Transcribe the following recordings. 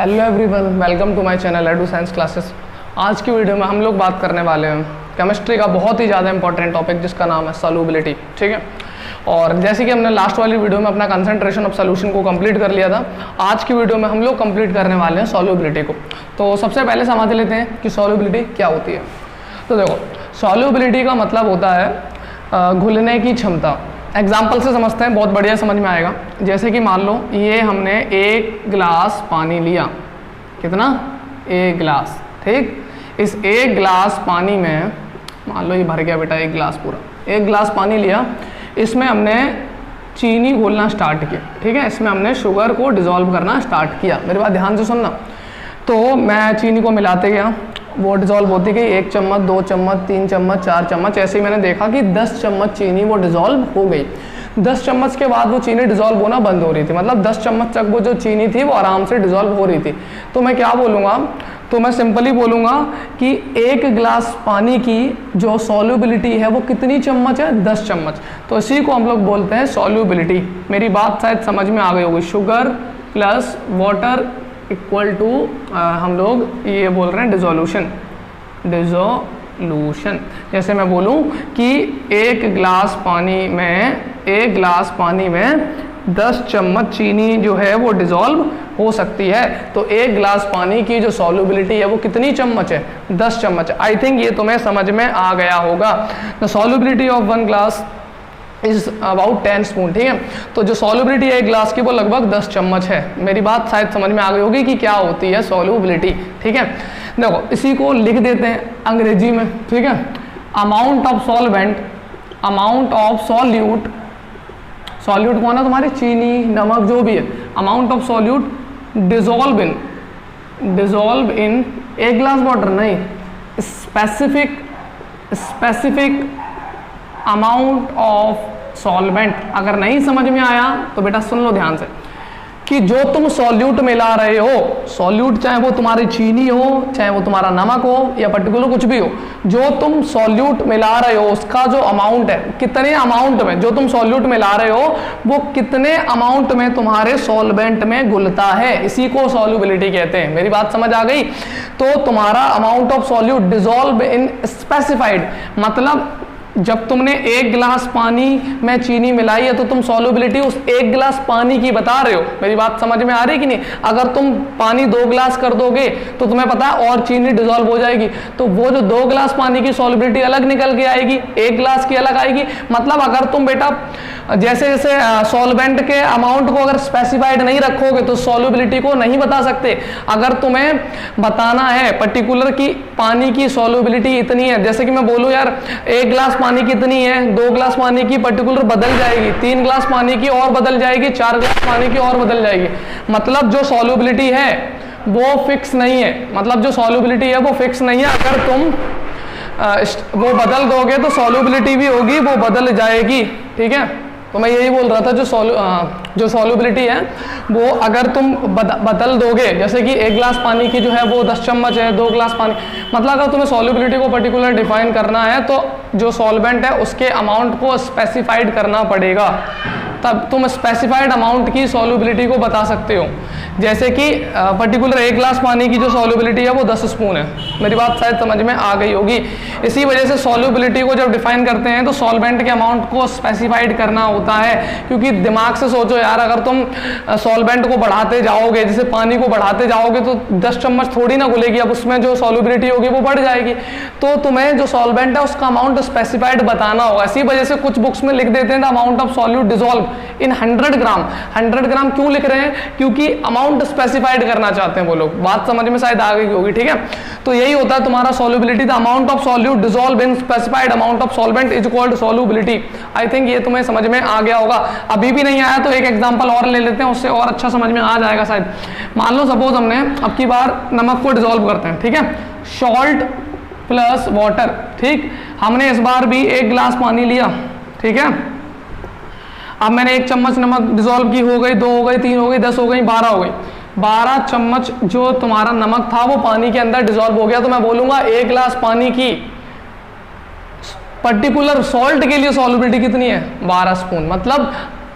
Hello everyone, welcome to my channel Edu Science classes. आज की video में हम लोग बात करने वाले हैं केमिस्ट्री का बहुत ही ज़्यादा इंपॉर्टेंट टॉपिक जिसका नाम है सॉल्युबिलिटी। ठीक है, और जैसे कि हमने लास्ट वाली वीडियो में अपना कंसंट्रेशन ऑफ सॉल्यूशन को कंप्लीट कर लिया था, आज की वीडियो में हम लोग कंप्लीट करने वाले हैं सॉल्युबिलिटी को। तो सबसे पहले समझ लेते हैं कि सॉल्युबिलिटी क्या होती है। तो देखो, सॉल्युबिलिटी का मतलब होता है घुलने की क्षमता। एग्जाम्पल से समझते हैं, बहुत बढ़िया समझ में आएगा। जैसे कि मान लो ये हमने एक गिलास पानी लिया, कितना? एक गिलास। ठीक, इस एक गिलास पानी में मान लो ये भर गया बेटा, एक गिलास पूरा, एक गिलास पानी लिया, इसमें हमने चीनी घोलना स्टार्ट किया। ठीक है, इसमें हमने शुगर को डिज़ोल्व करना स्टार्ट किया। मेरी बात ध्यान से सुनना। तो मैं चीनी को मिलाते गया, वो डिज़ोल्व होती गई, 1 चम्मच, 2 चम्मच, 3 चम्मच, 4 चम्मच, ऐसे ही मैंने देखा कि 10 चम्मच चीनी वो डिज़ोल्व हो गई। 10 चम्मच के बाद वो चीनी डिज़ोल्व होना बंद हो रही थी, मतलब 10 चम्मच तक वो जो चीनी थी वो आराम से डिज़ोल्व हो रही थी। तो मैं क्या बोलूँगा? तो मैं सिंपली बोलूँगा कि एक गिलास पानी की जो सॉल्युबिलिटी है वो कितनी चम्मच है? 10 चम्मच। तो इसी को हम लोग बोलते हैं सॉल्युबिलिटी। मेरी बात शायद समझ में आ गई होगी। Sugar plus water equal to हम लोग ये बोल रहे हैं डिज़ोल्यूशन। डिज़ोल्यूशन जैसे मैं बोलूं कि एक गिलास पानी में 10 चम्मच चीनी जो है वो डिज़ोल्व हो सकती है। तो एक गिलास पानी की जो सॉल्युबिलिटी है वो कितनी चम्मच है? 10 चम्मच। आई थिंक ये तुम्हें समझ में आ गया होगा। The solubility of 1 glass is about 10 spoon. ठीक है, तो जो सॉल्युबिलिटी है एक ग्लास की वो लगभग 10 चम्मच है। मेरी बात शायद समझ में आ गई होगी कि क्या होती है सॉल्युबिलिटी। ठीक है, देखो इसी को लिख देते हैं अंग्रेजी में। ठीक है, amount of solvent, amount of solute, solute कौन है? तुम्हारी चीनी, नमक, जो भी है। Amount of solute dissolve in एक ग्लास वाटर, नहीं, स्पेसिफिक अमाउंट ऑफ सॉल्वेंट। अगर नहीं समझ में आया तो बेटा सुन लो ध्यान से कि जो तुम सॉल्यूट मिला रहे हो, सॉल्यूट चाहे वो तुम्हारी चीनी हो, चाहे वो तुम्हारा नमक हो, या पर्टिकुलर कुछ भी हो, जो तुम सॉल्यूट मिला रहे हो उसका जो अमाउंट है, कितने अमाउंट में जो तुम सॉल्यूट मिला रहे हो वो कितने अमाउंट में तुम्हारे सॉल्वेंट में घुलता है, इसी को सॉल्युबिलिटी कहते हैं। मेरी बात समझ आ गई? तो तुम्हारा amount of solute dissolve in specified, मतलब जब तुमने एक गिलास पानी में चीनी मिलाई है तो तुम सॉल्युबिलिटी उस एक गिलास पानी की बता रहे हो। मेरी बात समझ में आ रही कि नहीं? अगर तुम पानी 2 गिलास कर दोगे तो तुम्हें पता है और चीनी डिजोल्व हो जाएगी, तो वो जो 2 गिलास पानी की सॉल्युबिलिटी अलग निकल के आएगी, 1 गिलास की अलग आएगी। मतलब अगर तुम बेटा जैसे जैसे सॉल्वेंट के अमाउंट को अगर स्पेसिफाइड नहीं रखोगे तो सॉल्युबिलिटी को नहीं बता सकते। अगर तुम्हें बताना है पर्टिकुलर की पानी की सॉल्युबिलिटी इतनी है, जैसे कि मैं बोलूं यार 1 गिलास पानी कितनी है, 2 गिलास पानी की पर्टिकुलर बदल जाएगी, 3 गिलास पानी की और बदल जाएगी, 4 गिलास पानी की और बदल जाएगी। मतलब जो सॉल्युबिलिटी है वो फिक्स नहीं है, मतलब जो सॉल्युबिलिटी है वो फिक्स नहीं है। अगर तुम वो बदल दोगे तो सॉल्युबिलिटी भी होगी, वो बदल जाएगी। ठीक है, तो मैं यही बोल रहा था जो सॉल्युबिलिटी है वो अगर तुम बदल दोगे, जैसे कि 1 गिलास पानी की जो है वो 10 चम्मच है, 2 गिलास पानी, मतलब अगर तुम्हें सॉल्युबिलिटी को पर्टिकुलर डिफाइन करना है तो जो सॉल्वेंट है उसके अमाउंट को स्पेसिफाइड करना पड़ेगा, तब तुम स्पेसिफाइड अमाउंट की सॉल्युबिलिटी को बता सकते हो। जैसे कि पर्टिकुलर 1 गिलास पानी की जो सॉल्युबिलिटी है वो 10 स्पून है। मेरी बात शायद समझ में आ गई होगी। इसी वजह से सॉल्युबिलिटी को जब डिफाइन करते हैं तो सॉल्वेंट के अमाउंट को स्पेसिफाइड करना होता है, क्योंकि दिमाग से सोचो यार, अगर तुम सॉल्वेंट को बढ़ाते जाओगे, जैसे पानी को बढ़ाते जाओगे तो 10 चम्मच थोड़ी ना घुलेगी, अब उसमें जो सॉल्युबिलिटी होगी वो बढ़ जाएगी। तो तुम्हें जो सॉल्वेंट है उसका अमाउंट स्पेसिफाइड बताना होगा। इसी वजह से कुछ बुक्स में लिख देते हैं the amount of solute dissolve in 100 ग्राम। 100 ग्राम क्यों लिख रहे हैं? क्योंकि अमाउंट स्पेसिफाइड करना चाहते हैं वो लोग। बात समझ में शायद आ गई होगी। ठीक है, तो यही होता है तुम्हारा solubility. The amount of solute dissolve in specified amount of solvent is called solubility. I think ये तुम्हें समझ में आ गया होगा। अभी भी नहीं आया तो एक एग्जांपल और ले लेते हैं, उससे और अच्छा समझ में आ जाएगा शायद। मान लो सपोज हमने अब की बार नमक को डिजोल्व करते हैं। ठीक है, सॉल्ट प्लस वाटर। ठीक, हमने इस बार भी 1 गिलास पानी लिया। ठीक है, अब मैंने 1 चम्मच नमक डिजोल्व की, हो गई, 2 हो गई, 3 हो गई, 10 हो गई, 12 हो गई। 12 चम्मच जो तुम्हारा नमक था वो पानी के अंदर डिजोल्व हो गया। तो मैं बोलूंगा 1 गिलास पानी की पर्टिकुलर सॉल्ट के लिए सॉल्युबिलिटी कितनी है? 12 स्पून। मतलब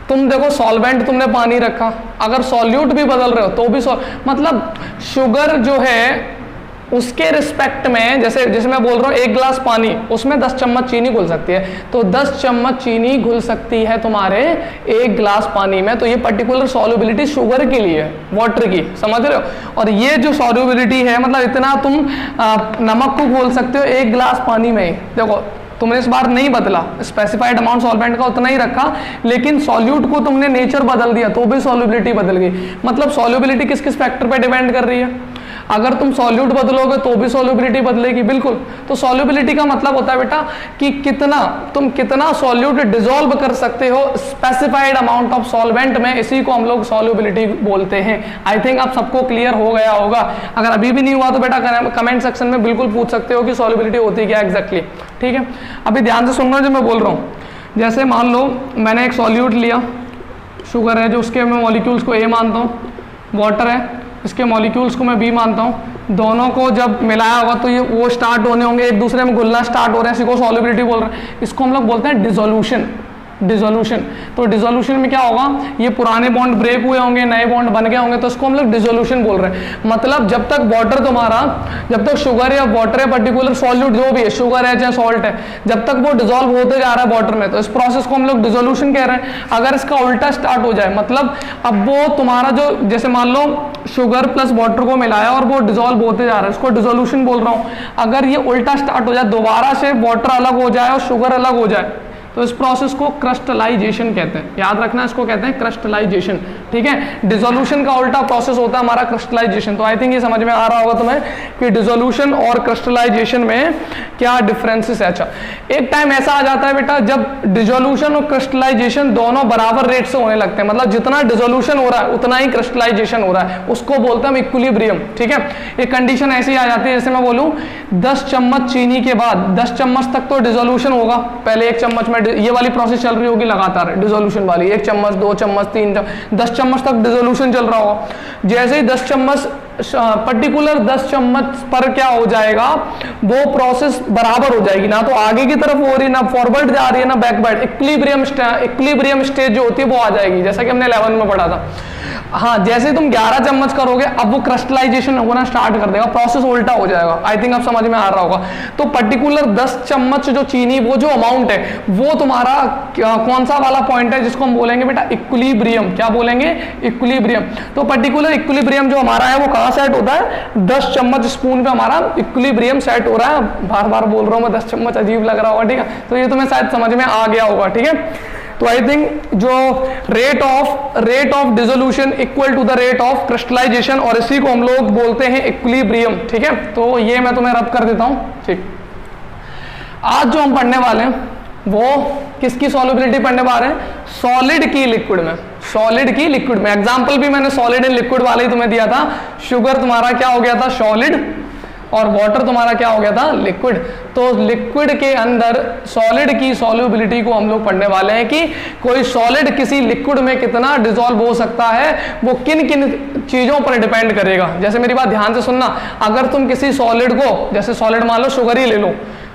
तुम देखो सॉल्वेंट तुमने पानी रखा, अगर सॉल्यूट भी बदल रहे हो तो भी मतलब शुगर जो है उसके रिस्पेक्ट में, जैसे जैसे मैं बोल रहा हूँ 1 गिलास पानी, उसमें 10 चम्मच चीनी घुल सकती है, तो 10 चम्मच चीनी घुल सकती है तुम्हारे 1 गिलास पानी में। तो ये पर्टिकुलर सॉल्युबिलिटी शुगर के लिए है, वाटर की, समझ रहे हो। और ये जो सॉल्युबिलिटी है, मतलब इतना तुम नमक को घोल सकते हो 1 गिलास पानी में ही। देखो तुमने इस बार नहीं बदला, स्पेसिफाइड अमाउंट सॉल्वेंट का उतना ही रखा, लेकिन सॉल्यूट को तुमने नेचर बदल दिया तो भी सॉल्युबिलिटी बदल गई। मतलब सॉल्युबिलिटी किस किस फैक्टर पे डिपेंड कर रही है। अगर तुम सॉल्यूट बदलोगे तो भी सॉल्युबिलिटी बदलेगी, बिल्कुल। तो सॉल्युबिलिटी का मतलब होता है बेटा कि तुम कितना सॉल्यूट डिसॉल्व कर सकते हो स्पेसिफाइड अमाउंट ऑफ सॉल्वेंट में, इसी को हम लोग सॉल्युबिलिटी बोलते हैं। आई थिंक आप सबको क्लियर हो गया होगा। अगर अभी भी नहीं हुआ तो बेटा कमेंट सेक्शन में बिल्कुल पूछ सकते हो कि सॉल्युबिलिटी होती क्या एग्जैक्टली, ठीक है। अभी ध्यान से सुनना जो मैं बोल रहा हूँ। जैसे मान लो मैंने एक सॉल्यूट लिया, शुगर है जो, उसके मैं मॉलिक्यूल्स को ए मानता हूँ, वाटर है इसके मॉलिक्यूल्स को मैं बी मानता हूँ। दोनों को जब मिलाया होगा तो ये वो स्टार्ट होने होंगे, एक दूसरे में घुलना स्टार्ट हो रहे हैं, इसी को सॉल्युबिलिटी बोल रहे हैं। इसको हम लोग बोलते हैं डिसोल्यूशन। तो डिसोल्यूशन में क्या होगा, ये पुराने बॉन्ड ब्रेक हुए होंगे, नए बॉन्ड बन गए होंगे, तो इसको हम लोग डिसोल्यूशन बोल रहे हैं। मतलब जब तक वाटर तुम्हारा, जब तक शुगर या वाटर है, पर्टिकुलर सॉल्यूट जो भी है, शुगर है चाहे सॉल्ट है, जब तक वो डिसॉल्व होते जा रहा है वाटर में, तो इस प्रोसेस को हम लोग डिसोल्यूशन कह रहे हैं। अगर इसका उल्टा स्टार्ट हो जाए, मतलब अब वो तुम्हारा जो, जैसे मान लो शुगर प्लस वाटर को मिलाया और वो डिसॉल्व होते जा रहा है, इसको डिसोल्यूशन बोल रहा हूँ। अगर ये उल्टा स्टार्ट हो जाए, दोबारा से वाटर अलग हो जाए और शुगर अलग हो जाए, तो इस प्रोसेस को क्रिस्टलाइजेशन कहते हैं। याद रखना, इसको कहते हैं क्रिस्टलाइजेशन, ठीक है। डिसोल्यूशन का उल्टा प्रोसेस होता है हमारा क्रिस्टलाइजेशन। तो आई थिंक ये समझ में आ रहा होगा तुम्हें कि डिसोल्यूशन और क्रिस्टलाइजेशन में क्या डिफरेंसेस है। अच्छा, एक टाइम ऐसा आ जाता है बेटा जब डिसोल्यूशन और क्रिस्टलाइजेशन दोनों बराबर रेट से होने लगते हैं, मतलब जितना डिसोल्यूशन हो रहा है उतना ही क्रिस्टलाइजेशन हो रहा है, उसको बोलते हैं इक्विलिब्रियम, ठीक है। एक कंडीशन ऐसी आ जाती है, जैसे मैं बोलूं 10 चम्मच चीनी के बाद 10 चम्मच तक तो डिसोल्यूशन होगा, पहले 1 चम्मच में ये वाली प्रोसेस चल रही होगी लगातार डिसोल्यूशन वाली, 1 चम्मच 2 चम्मच 3 चम्मच 10 चम्मच तक डिसोल्यूशन चल रहा होगा। जैसे ही 10 चम्मच पर्टिकुलर 10 चम्मच पर क्या हो जाएगा, वो प्रोसेस बराबर हो जाएगी, ना तो आगे की तरफ हो रही, ना फॉरवर्ड जा रही है, ना बैकवर्ड। इक्विलिब्रियम स्टेज जो होती है वो आ जाएगी, जैसा कि हमने 11 में पढ़ा था। हाँ, जैसे तुम 11 चम्मच करोगे, अब वो क्रिस्टलाइजेशन होना स्टार्ट कर देगा, प्रोसेस उल्टा हो जाएगा। आई थिंक अब समझ में आ रहा होगा। तो पर्टिकुलर 10 चम्मच जो चीनी, वो जो अमाउंट है, वो तुम्हारा कौन सा वाला पॉइंट है जिसको हम बोलेंगे बेटा इक्विलिब्रियम। क्या बोलेंगे? इक्विलिब्रियम। तो पर्टिकुलर इक्विलिब्रियम जो हमारा है वो कहाँ सेट होता है? 10 चम्मच स्पून पे हमारा इक्विलिब्रियम सेट हो रहा है। बार बार बोल रहा हूँ मैं, 10 चम्मच अजीब लग रहा होगा, ठीक है। तो ये तुम्हें शायद समझ में आ गया होगा, ठीक है। तो आई थिंक जो rate of dissolution equal to the rate of crystallisation, और इसी को हम लोग बोलते हैं इक्विलिब्रियम, ठीक है। तो ये मैं तुम्हें रब कर देता हूं, ठीक। आज जो हम पढ़ने वाले हैं वो किसकी सॉल्युबिलिटी पढ़ने वाले हैं? सॉलिड की लिक्विड में। सॉलिड की लिक्विड में एग्जांपल भी मैंने सॉलिड एंड लिक्विड वाले ही तुम्हें दिया था। शुगर तुम्हारा क्या हो गया था? सॉलिड, और वाटर तुम्हारा क्या हो गया था? लिक्विड। तो लिक्विड के अंदर सॉलिड की सॉल्युबिलिटी को हम लोग पढ़ने वाले हैं कि कोई सॉलिड किसी लिक्विड में कितना डिसॉल्व हो सकता है, वो किन किन चीजों पर डिपेंड करेगा। जैसे मेरी बात ध्यान से सुनना, अगर तुम किसी सॉलिड को, जैसे सॉलिड मान लो शुगर ही ले लो,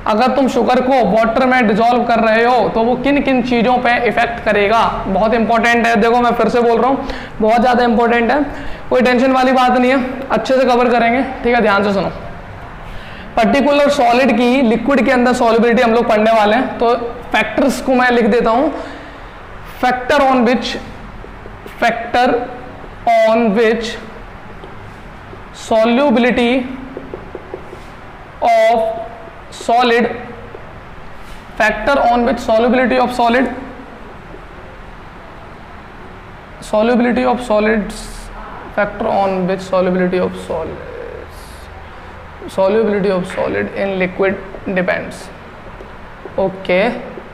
अगर तुम शुगर को वाटर में डिसॉल्व कर रहे हो तो वो किन किन चीजों पे इफेक्ट करेगा, बहुत इंपॉर्टेंट है। देखो मैं फिर से बोल रहा हूँ, बहुत ज्यादा इंपॉर्टेंट है, कोई टेंशन वाली बात नहीं है, अच्छे से कवर करेंगे, ठीक है। ध्यान से सुनो, पर्टिकुलर सॉलिड की लिक्विड के अंदर सॉल्युबिलिटी हम लोग पढ़ने वाले हैं। तो फैक्टर्स को मैं लिख देता हूं, factor on which solubility of solid, factor on which solubility of solid, solubility of solids, factor on which solubility of solid, solubility of solid in liquid depends। Okay,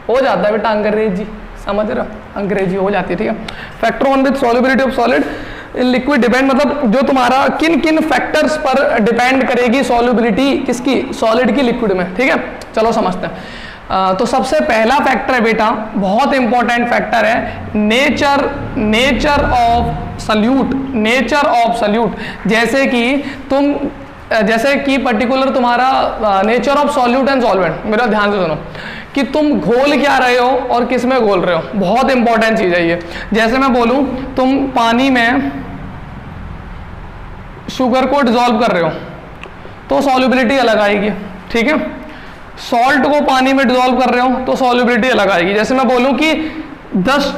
हो जाता है बेटा अंग्रेजी, समझ रहे हो, अंग्रेजी हो जाती है, ठीक है। Factor on with solubility of solid in liquid depend, मतलब जो तुम्हारा किन किन फैक्टर्स पर डिपेंड करेगी सॉल्युबिलिटी किसकी? सॉलिड की लिक्विड में, ठीक है। चलो समझते हैं। तो सबसे पहला फैक्टर है बेटा, बहुत इंपॉर्टेंट फैक्टर है, nature of solute. Nature of solute, जैसे कि तुम जैसे कि पर्टिकुलर तुम्हारा nature of solute and solvent, मेरा ध्यान से सुनो कि तुम घोल क्या रहे हो और किस में घोल रहे हो, बहुत इंपॉर्टेंट चीज है ये। जैसे मैं बोलूं तुम पानी में शुगर को डिसॉल्व कर रहे हो तो सॉल्युबिलिटी अलग आएगी, ठीक है। सॉल्ट को पानी में डिसॉल्व कर रहे हो तो सॉल्युबिलिटी अलग आएगी। जैसे मैं बोलूं कि 10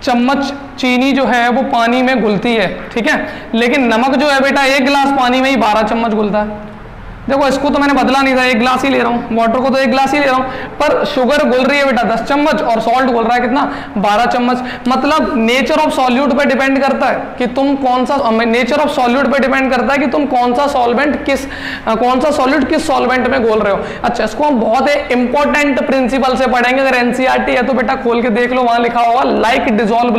चम्मच चीनी जो है वो पानी में घुलती है, ठीक है, लेकिन नमक जो है बेटा 1 गिलास पानी में ही 12 चम्मच घुलता है। देखो इसको तो मैंने बदला नहीं था, 1 गिलास ही ले रहा हूँ, वाटर को तो 1 गिलास ही ले रहा हूँ, पर शुगर घुल रही है बेटा 10 चम्मच और सॉल्ट घुल रहा है कितना, 12 चम्मच। मतलब नेचर ऑफ सॉल्यूट पे डिपेंड करता है कि तुम कौन सा, नेचर ऑफ सॉल्यूट पे डिपेंड करता है कि तुम कौन सा सॉल्वेंट कौन सा सॉल्यूट किस सॉल्वेंट में घोल रहे हो। अच्छा, इसको हम बहुत इंपॉर्टेंट प्रिंसिपल से पढ़ेंगे। अगर एनसीईआरटी है तो बेटा खोल के देख लो, वहां लिखा होगा like dissolve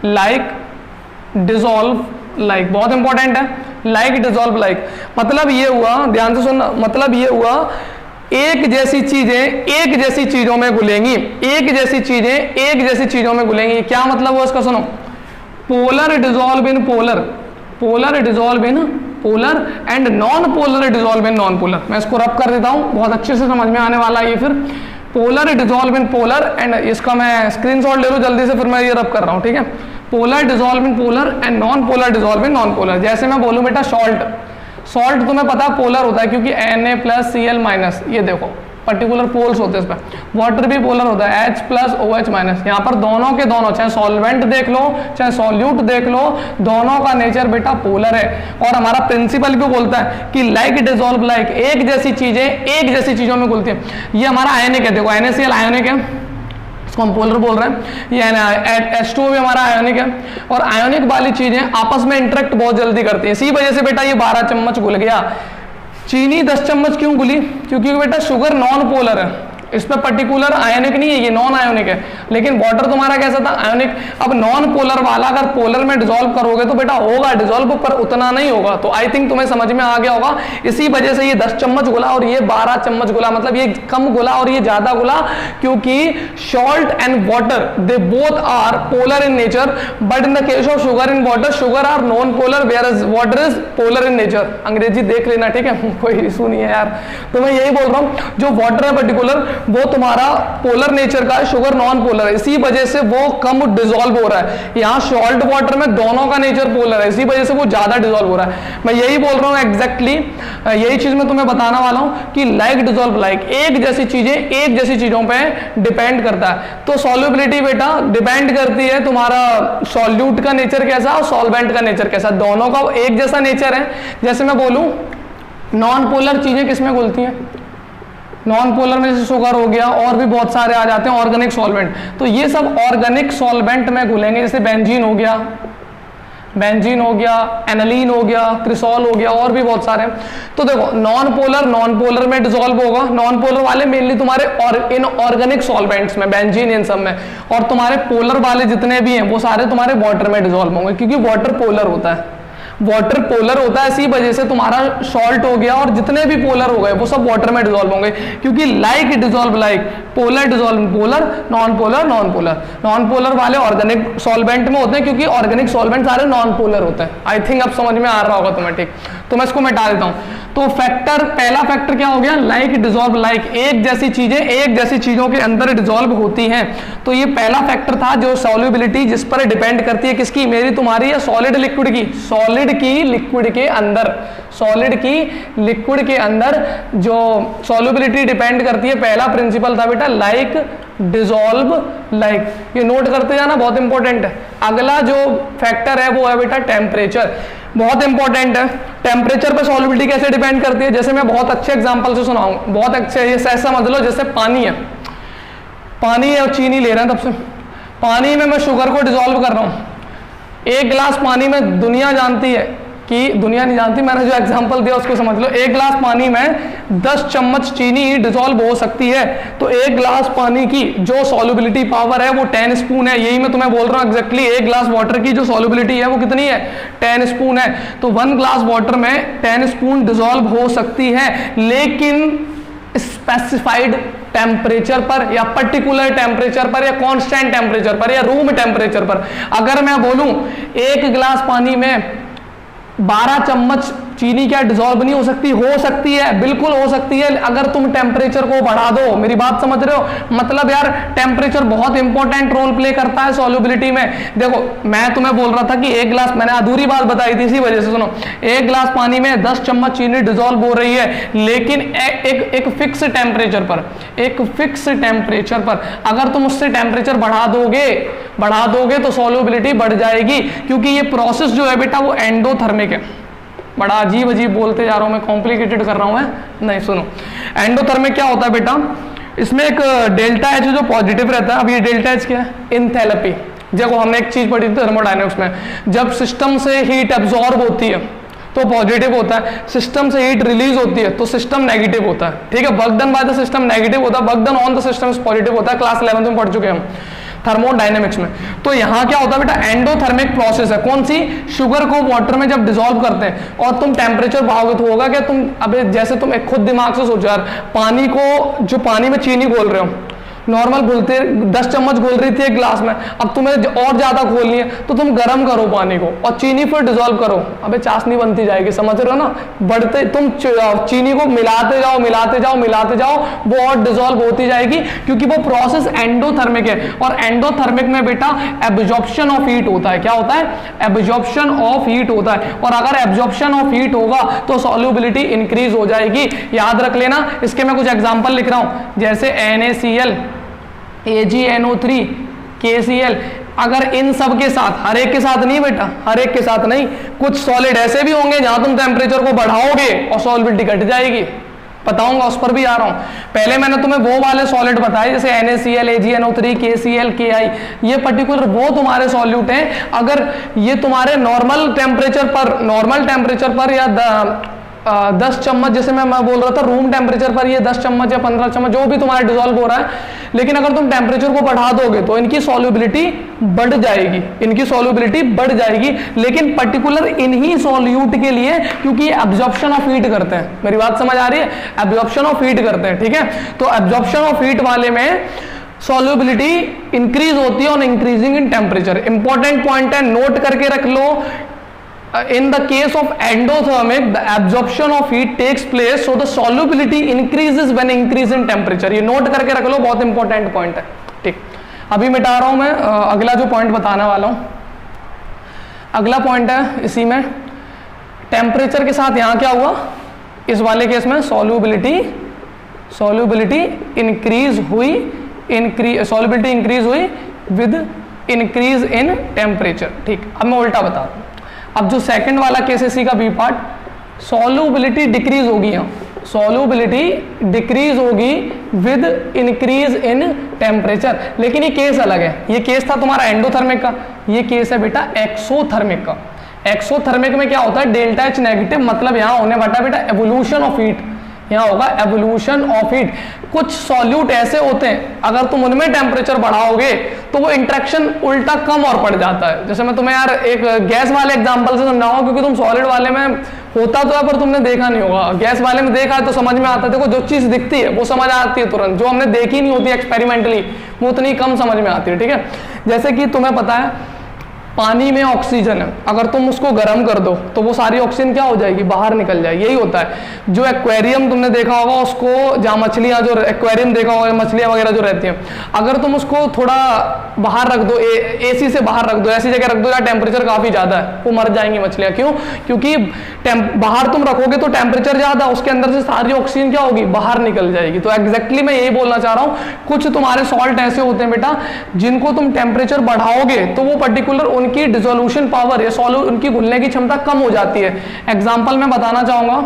like dissolve like, बहुत इंपॉर्टेंट है। लाइक डिसॉल्व लाइक मतलब ये हुआ, ध्यान से सुनना, मतलब ये हुआ एक जैसी चीजें एक जैसी चीजों में घुलेंगी, एक जैसी चीजें एक जैसी चीजों में घुलेंगी। क्या मतलब हुआ इसका, सुनो, polar dissolve in polar, polar dissolve in polar and non polar dissolve in non polar. मैं इसको रब कर देता हूं, बहुत अच्छे से समझ में आने वाला है ये। फिर polar dissolve in polar and, इसका मैं स्क्रीनशॉट ले लो जल्दी से, फिर मैं ये रब कर रहा हूं, ठीक है। Polar dissolve in polar and non polar dissolve in non polar. जैसे मैं बोलूं बेटा सॉल्ट तुम्हें पता पोलर होता है क्योंकि Na+Cl-, ये देखो पर्टिकुलर पोल्स होते हैं इस पर। वाटर भी पोलर होता है H+OH-। यहाँ पर दोनों के दोनों, चाहे सॉल्वेंट देख लो चाहे सॉल्यूट देख लो, दोनों का नेचर बेटा पोलर है। और हमारा प्रिंसिपल भी बोलता है कि लाइक डिसॉल्व लाइक, एक जैसी चीजें एक जैसी चीजों में घुलती है। ये हमारा आयनिक है, देखो NaCl आयनिक है, इसको हम पोलर बोल रहे हैं। ये H2O भी हमारा आयोनिक है, और आयोनिक वाली चीजें आपस में इंटरेक्ट बहुत जल्दी करती हैं। इसी वजह से बेटा ये 12 चम्मच घुल गया। चीनी 10 चम्मच क्यों घुली, क्योंकि बेटा शुगर नॉन पोलर है, इस पर पर्टिकुलर आयोनिक नहीं है, ये नॉन आयोनिक है। लेकिन वाटर तुम्हारा कैसा था, आयोनिक। अब नॉन पोलर वाला अगर पोलर में डिसॉल्व करोगे तो बेटा होगा डिसॉल्व, पर उतना नहीं होगा। तो आई थिंक तुम्हें समझ में आ गया होगा। इसी वजह से ये 10 चम्मच घुला और ये 12 चम्मच घुला, मतलब ये कम घुला और ये ज्यादा घुला, क्योंकि salt and water they both are polar in nature, but in the case of sugar in water, sugar are non polar whereas water is polar in nature. अंग्रेजी देख लेना, ठीक है, कोई इशू नहीं है यार। तो मैं यही बोल रहा हूँ, जो वाटर है पर्टिकुलर वो तुम्हारा पोलर नेचर का है, शुगर नॉन पोलर है, इसी वजह से वो कम डिसॉल्व हो रहा है। यहाँ सॉल्ट वाटर में दोनों का नेचर पोलर है, इसी वजह से वो ज्यादा डिसॉल्व हो रहा है। मैं यही बोल रहा हूँ एग्जैक्टली, यही चीज मैं तुम्हें बताने वाला हूँ कि लाइक डिसॉल्व लाइक, एक जैसी चीजें एक जैसी चीजों पे डिपेंड करता है। तो सॉल्युबिलिटी बेटा डिपेंड करती है तुम्हारा सॉल्यूट का नेचर कैसा और सॉल्वेंट का नेचर कैसा, दोनों का एक जैसा नेचर है। जैसे मैं बोलूं नॉन पोलर चीजें किसमें घुलती हैं, नॉन पोलर में जैसे शुगर हो गया, और भी बहुत सारे आ जाते हैं ऑर्गेनिक सॉल्वेंट, तो ये सब ऑर्गेनिक सॉल्वेंट में घुलेंगे। जैसे बेंजीन हो गया, एनालीन हो गया, क्रिसॉल हो गया, और भी बहुत सारे। तो देखो नॉन पोलर में डिसॉल्व होगा, नॉन पोलर वाले मेनली तुम्हारे इन ऑर्गेनिक सॉल्वेंट्स में, बेंजीन इन सब में, और तुम्हारे पोलर वाले जितने भी हैं वो सारे तुम्हारे वाटर में डिसॉल्व होंगे, क्योंकि वाटर पोलर होता है, वाटर पोलर होता है। इसी वजह से तुम्हारा सॉल्ट हो गया और जितने भी पोलर हो गए वो सब वाटर में डिसॉल्व होंगे, क्योंकि like dissolve like, polar dissolve polar, non polar non polar. Non polar वाले ऑर्गेनिक सॉल्वेंट में होते हैं, क्योंकि ऑर्गेनिक सॉल्वेंट सारे नॉन पोलर होते हैं। आई थिंक अब समझ में आ रहा होगा तुम्हें, ठीक। तो मैं इसको मिटा देता हूं। तो फैक्टर, पहला फैक्टर क्या हो गया, लाइक डिसॉल्व लाइक, एक जैसी चीजें एक जैसी चीजों के अंदर डिसॉल्व होती हैं। तो ये पहला फैक्टर था, जो सॉल्युबिलिटी जिस पर डिपेंड करती है, किसकी, मेरी तुम्हारी, या सॉलिड लिक्विड की, सॉलिड की लिक्विड के अंदर, सॉलिड की लिक्विड के अंदर जो सॉल्युबिलिटी डिपेंड करती है। पहला प्रिंसिपल था बेटा लाइक डिसॉल्व लाइक, ये नोट करते जाना, बहुत इंपॉर्टेंट है। अगला जो फैक्टर है वो है बेटा टेम्परेचर, बहुत इंपॉर्टेंट है। टेम्परेचर पे सॉल्युबिलिटी कैसे डिपेंड करती है, जैसे मैं बहुत अच्छे एग्जांपल से सुनाऊं, बहुत अच्छे, ये ऐसा समझ लो जैसे पानी है और चीनी ले रहे हैं, तब से पानी में मैं शुगर को डिसॉल्व कर रहा हूं। 1 गिलास पानी में, दुनिया जानती है कि, दुनिया नहीं जानती, मैंने जो एग्जांपल दिया उसको समझ लो। 1 गिलास पानी में 10 चम्मच चीनी डिसॉल्व हो सकती है, तो 1 गिलास पानी की जो सॉल्युबिलिटी पावर है वो 10 स्पून है। यही मैं तुम्हें बोल रहा हूँ एग्जैक्टली, 1 गिलास वाटर की जो सॉल्युबिलिटी है वो कितनी है, 10 स्पून है। तो 1 गिलास वाटर में 10 स्पून डिसॉल्व हो सकती है, लेकिन स्पेसिफाइड टेम्परेचर पर, या पर्टिकुलर टेम्परेचर पर, या कांस्टेंट टेम्परेचर पर, या रूम टेम्परेचर पर। अगर मैं बोलूं 1 गिलास पानी में 12 चम्मच चीनी क्या डिसॉल्व नहीं हो सकती है, बिल्कुल हो सकती है, अगर तुम टेम्परेचर को बढ़ा दो। मेरी बात समझ रहे हो? मतलब यार टेम्परेचर बहुत इंपॉर्टेंट रोल प्ले करता है सॉल्युबिलिटी में। देखो मैं तुम्हें बोल रहा था कि एक गिलास, मैंने अधूरी बात बताई थी इसी वजह से, सुनो, एक गिलास पानी में 10 चम्मच चीनी डिसॉल्व हो रही है, लेकिन एक फिक्स टेम्परेचर पर, एक फिक्स टेम्परेचर पर अगर तुम उससे टेम्परेचर बढ़ा दोगे तो सॉल्युबिलिटी बढ़ जाएगी, क्योंकि ये प्रोसेस जो है बेटा वो एंडोथर्मिक है। बड़ा अजीब अजीब बोलते जा रहा हूं मैं, कॉम्प्लिकेटेड कर रहा हूं मैं, नहीं सुनो। एंडोथर्मिक क्या होता है बेटा, इसमें एक डेल्टा एच जो पॉजिटिव रहता है। अब ये डेल्टा एच क्या है? एंथैल्पी। देखो हमने एक चीज पढ़ी थी थर्मोडायनेमिक्स में, जब सिस्टम से हीट एब्जॉर्ब होती है तो पॉजिटिव होता है, सिस्टम से हीट रिलीज होती है तो सिस्टम नेगेटिव होता है, ठीक है। Work done by the system negative होता है, work done on the system positive होता है। क्लास 11 में पढ़ चुके हम थर्मोडायनेमिक्स में। तो यहाँ क्या होता है बेटा, एंडोथर्मिक प्रोसेस है। कौन सी? शुगर को वाटर में जब डिसॉल्व करते हैं और तुम टेम्परेचर बढ़ाओगे तो होगा क्या, तुम अबे जैसे तुम एक खुद दिमाग से सोचो यार, पानी को, जो पानी में चीनी घोल रहे हो, नॉर्मल घोलते 10 चम्मच घोल रही थी एक गिलास में, अब तुम्हें और ज्यादा घोलनी है तो तुम गर्म करो पानी को और चीनी फिर डिसॉल्व करो, अबे चाशनी बनती जाएगी, समझ रहे हो ना। बढ़ते तुम चीनी को मिलाते जाओ वो और डिसॉल्व होती जाएगी, क्योंकि वो प्रोसेस एंडोथर्मिक है। और एंडोथर्मिक में बेटा एब्जॉर्प्शन ऑफ हीट होता है। क्या होता है? एब्जॉर्प्शन ऑफ हीट होता है। और अगर एब्जॉर्प्शन ऑफ हीट होगा तो सॉल्युबिलिटी इंक्रीज हो जाएगी। याद रख लेना, इसके मैं कुछ एग्जांपल लिख रहा हूं, जैसे NaCl, AgNO3, KCl, अगर इन सब के साथ, हर एक के साथ नहीं बेटा, हर एक के साथ नहीं, कुछ सॉलिड ऐसे भी होंगे जहां तुम टेम्परेचर को बढ़ाओगे और सॉल्युबिलिटी घट जाएगी। बताऊंगा, उस पर भी आ रहा हूं। पहले मैंने तुम्हें वो वाले सॉलिड बताए जैसे NaCl, AgNO3, KCl, Ki, ये पर्टिकुलर वो तुम्हारे सॉल्यूट हैं। अगर ये तुम्हारे नॉर्मल टेम्परेचर पर या 10 चम्मच, जैसे मैं बोल रहा था रूम टेम्परेचर पर ये 10 चम्मच या 15 चम्मच जो भी तुम्हारा डिसॉल्व हो रहा है, लेकिन अगर तुम टेम्परेचर को बढ़ा दोगे तो इनकी सॉल्युबिलिटी बढ़ जाएगी, लेकिन पर्टिकुलर इन्हीं सॉल्यूट के लिए, क्योंकि ये एब्जॉर्प्शन ऑफ हीट करते हैं। मेरी बात समझ आ रही है? एब्जॉर्प्शन ऑफ हीट करते हैं, ठीक है। तो एब्जॉर्प्शन ऑफ हीट वाले में सॉल्युबिलिटी इंक्रीज होती है और increasing in temperature. Important point है, नोट करके रख लो। In the case of endothermic, the absorption of heat takes place, so the solubility increases when increase in temperature. ये नोट करके रख लो, बहुत इंपॉर्टेंट पॉइंट है, ठीक। अभी मिटा रहा हूं मैं, अगला जो पॉइंट बताने वाला हूं, अगला पॉइंट है इसी में, टेम्परेचर के साथ यहां क्या हुआ, इस वाले केस में सॉल्युबिलिटी इंक्रीज हुई, सॉल्युबिलिटी इंक्रीज हुई विद इंक्रीज इन टेम्परेचर, ठीक। अब मैं उल्टा बता दूं। अब जो सेकंड वाला केस है, इसी का बी पार्ट, सॉल्युबिलिटी डिक्रीज होगी, यहाँ सॉल्युबिलिटी डिक्रीज होगी विद इंक्रीज इन टेम्परेचर, लेकिन ये केस अलग है। ये केस था तुम्हारा एंडोथर्मिक का, ये केस है बेटा एक्सोथर्मिक का। एक्सोथर्मिक में क्या होता है, डेल्टा एच नेगेटिव, मतलब यहाँ होने वाला बेटा एवोल्यूशन ऑफ हीट, यहाँ होगा एवोल्यूशन ऑफ हीट। कुछ सॉल्यूट ऐसे होते हैं अगर तुम उनमें टेम्परेचर बढ़ाओगे तो वो इंटरेक्शन उल्टा कम और पड़ जाता है। जैसे मैं तुम्हें यार एक गैस वाले एग्जांपल से समझाऊंगा, क्योंकि तुम सॉलिड वाले में होता तो है पर तुमने देखा नहीं होगा, गैस वाले में देखा है तो समझ में आता है। देखो जो चीज दिखती है वो समझ आती है तुरंत, जो हमने देखी नहीं होती एक्सपेरिमेंटली वो उतनी कम समझ में आती है, ठीक है। जैसे कि तुम्हें पता है पानी में ऑक्सीजन है, अगर तुम उसको गर्म कर दो तो वो सारी ऑक्सीजन क्या हो जाएगी, बाहर निकल जाएगी। यही होता है। जो एक्वेरियम तुमने देखा होगा, उसको जहाँ मछलियाँ, जो एक्वेरियम देखा होगा, मछलियाँ वगैरह जो रहती हैं, अगर तुम उसको थोड़ा बाहर रख दो, AC से बाहर रख दो, ऐसी जगह रख दो जहाँ टेम्परेचर काफ़ी ज़्यादा है, वो मर जाएंगी मछलियाँ। क्यों? क्योंकि बाहर तुम रखोगे तो टेम्परेचर ज़्यादा, उसके अंदर से सारी ऑक्सीजन क्या होगी, बाहर निकल जाएगी। तो एग्जैक्टली मैं यही बोलना चाह रहा हूँ, कुछ तुम्हारे सॉल्ट ऐसे होते हैं बेटा जिनको तुम टेम्परेचर बढ़ाओगे तो वो पर्टिकुलर उनकी डिसोल्यूशन पावर या उनकी घुलने की क्षमता कम हो जाती है। एग्जाम्पल मैं बताना चाहूँगा,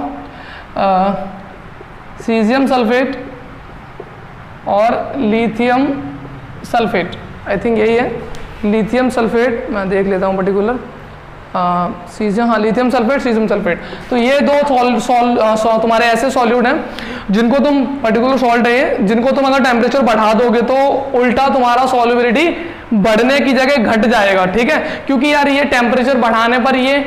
सीजियम सल्फेट और लिथियम सल्फेट, आई थिंक यही है, लिथियम सल्फेट, मैं देख लेता हूँ particular, lithium sulphate, caesium sulphate. तो ये दो तुम्हारे ऐसे सॉल्यूट हैं जिनको तुम, पर्टिकुलर सॉल्ट है जिनको तुम अगर टेम्परेचर बढ़ा दोगे तो उल्टा तुम्हारा सॉल्युबिलिटी बढ़ने की जगह घट जाएगा, ठीक है। क्योंकि यार ये टेम्परेचर बढ़ाने पर ये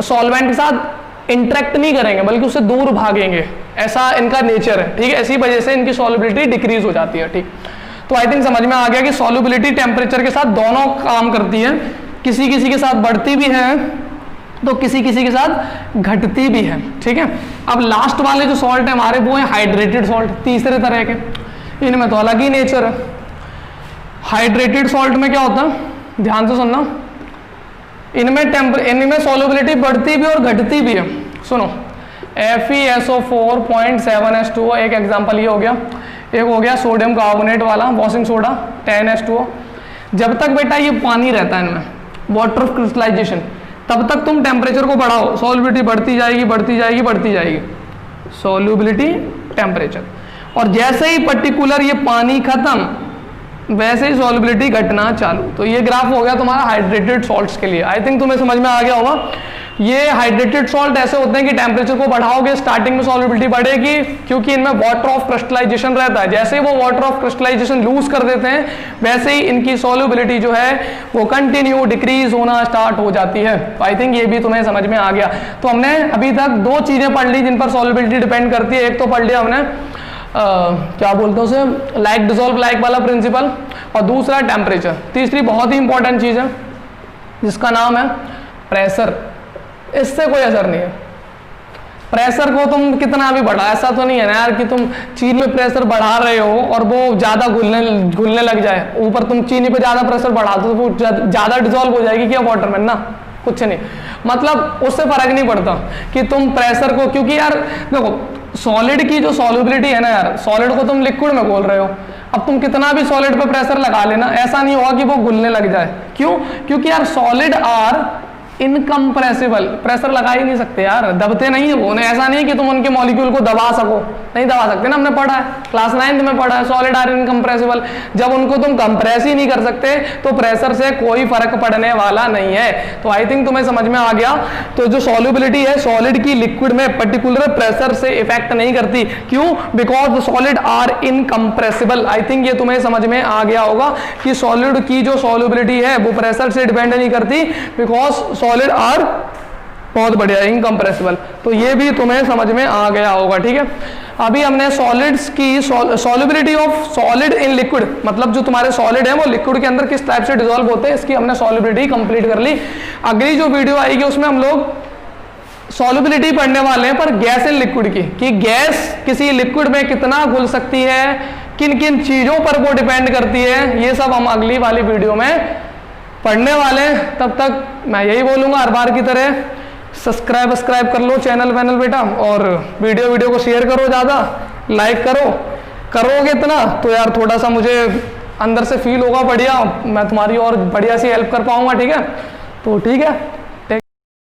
सॉल्वेंट के साथ इंटरेक्ट नहीं करेंगे बल्कि उससे दूर भागेंगे, ऐसा इनका नेचर है, ठीक है। इसी वजह से इनकी सॉल्युबिलिटी डिक्रीज हो जाती है, ठीक। तो आई थिंक समझ में आ गया कि सॉल्युबिलिटी टेम्परेचर के साथ दोनों काम करती है, किसी किसी के साथ बढ़ती भी है तो किसी किसी के साथ घटती भी है, ठीक है। अब लास्ट वाले जो सॉल्ट है हमारे वो है हाइड्रेटेड सॉल्ट, तीसरे तरह के, इनमें तो अलग ही नेचर है। हाइड्रेटेड सॉल्ट में क्या होता है, ध्यान से सुनना, इनमें सॉल्युबिलिटी बढ़ती भी और घटती भी है। सुनो, FeSO4.7H2O एक एग्जांपल ये हो गया, एक हो गया सोडियम कार्बोनेट वाला वॉशिंग सोडा 10H2O। जब तक बेटा ये पानी रहता है इनमें, वाटर ऑफ क्रिस्टलाइजेशन, तब तक तुम टेम्परेचर को बढ़ाओ, सॉल्युबिलिटी बढ़ती जाएगी बढ़ती जाएगी बढ़ती जाएगी, सॉल्युबिलिटी टेम्परेचर। और जैसे ही पर्टिकुलर ये पानी खत्म, वैसे ही सॉल्युबिलिटी घटना चालू। तो ये ग्राफ हो गया तुम्हारा हाइड्रेटेड सॉल्ट्स के लिए। आई थिंक तुम्हें समझ में आ गया होगा। ये हाइड्रेटेड सॉल्ट ऐसे होते हैं कि टेम्परेचर को बढ़ाओगे, स्टार्टिंग में सॉल्युबिलिटी बढ़ेगी, क्योंकि इनमें वाटर ऑफ क्रिस्टलाइजेशन रहता है। जैसे वो वाटर ऑफ क्रिस्टलाइजेशन लूज कर देते हैं, वैसे ही इनकी सॉल्युबिलिटी जो है वो कंटिन्यू डिक्रीज होना स्टार्ट हो जाती है। तो आई थिंक ये भी तुम्हें समझ में आ गया। तो हमने अभी तक दो चीजें पढ़ ली जिन पर सॉल्युबिलिटी डिपेंड करती है। एक तो पढ़ लिया हमने क्या बोलते हैं उसे, लाइक डिसॉल्व लाइक वाला प्रिंसिपल, और दूसरा टेम्परेचर। तीसरी बहुत ही इंपॉर्टेंट चीज है जिसका नाम है प्रेशर। इससे कोई असर नहीं है, प्रेशर को तुम कितना भी बढ़ा, ऐसा तो नहीं है ना यार कि तुम चीनी में प्रेशर बढ़ा रहे हो और वो ज्यादा घुलने लग जाए। ऊपर तुम चीनी पे ज्यादा प्रेशर बढ़ा दो तो वो ज्यादा डिसॉल्व हो जाएगी क्या वाटर में, ना कुछ नहीं। मतलब उससे फर्क नहीं पड़ता कि तुम प्रेशर को, क्योंकि यार देखो सॉलिड की जो सॉल्युबिलिटी है ना यार, सॉलिड को तुम लिक्विड में घोल रहे हो, अब तुम कितना भी सॉलिड पे प्रेशर लगा लेना, ऐसा नहीं होगा कि वो घुलने लग जाए। क्यों? क्योंकि यार सॉलिड आर इनकम्प्रेसिबल, प्रेशर लगा ही नहीं सकते यार, दबते नहीं है वो। ऐसा नहीं है कि तुम उनके मॉलिक्यूल को दबा सको, नहीं दबा सकते ना, हमने पढ़ा है क्लास 9th में पढ़ा है, सॉलिड आर इनकम्प्रेसिबल। जब उनको तुम कंप्रेस ही नहीं कर सकते तो प्रेशर से कोई फर्क पड़ने वाला नहीं है। तो आई थिंक तुम्हें समझ में आ गया। तो जो सॉल्युबिलिटी है सॉलिड की लिक्विड में पर्टिकुलर प्रेशर से इफेक्ट नहीं करती। क्यों? Because solid are incompressible. I think ये तुम्हें समझ में आ गया होगा कि सॉलिड की जो सॉल्युबिलिटी है वो प्रेशर से डिपेंड नहीं करती, बिकॉज सॉलिड आर बहुत बढ़िया इनकम्प्रेसिबल। तो ये भी तुम्हें समझ में आ गया होगा, ठीक है। अभी हमने सॉलिड्स की solubility of solid in liquid, मतलब जो तुम्हारे सॉलिड है वो लिक्विड के अंदर किस टाइप से डिसॉल्व होते हैं, इसकी हमने सॉल्युबिलिटी कंप्लीट कर ली। अगली जो वीडियो आएगी उसमें हम लोग सॉल्युबिलिटी पढ़ने वाले हैं पर गैस इन लिक्विड की, कि गैस किसी लिक्विड में कितना घुल सकती है, किन किन चीजों पर वो डिपेंड करती है, ये सब हम अगली वाली वीडियो में पढ़ने वाले। तब तक मैं यही बोलूंगा हर बार की तरह, सब्सक्राइब कर लो चैनल वैनल बेटा, और वीडियो को शेयर करो, ज़्यादा लाइक करो। करोगे इतना तो यार थोड़ा सा मुझे अंदर से फील होगा बढ़िया, मैं तुम्हारी और बढ़िया सी हेल्प कर पाऊंगा, ठीक है। तो ठीक है।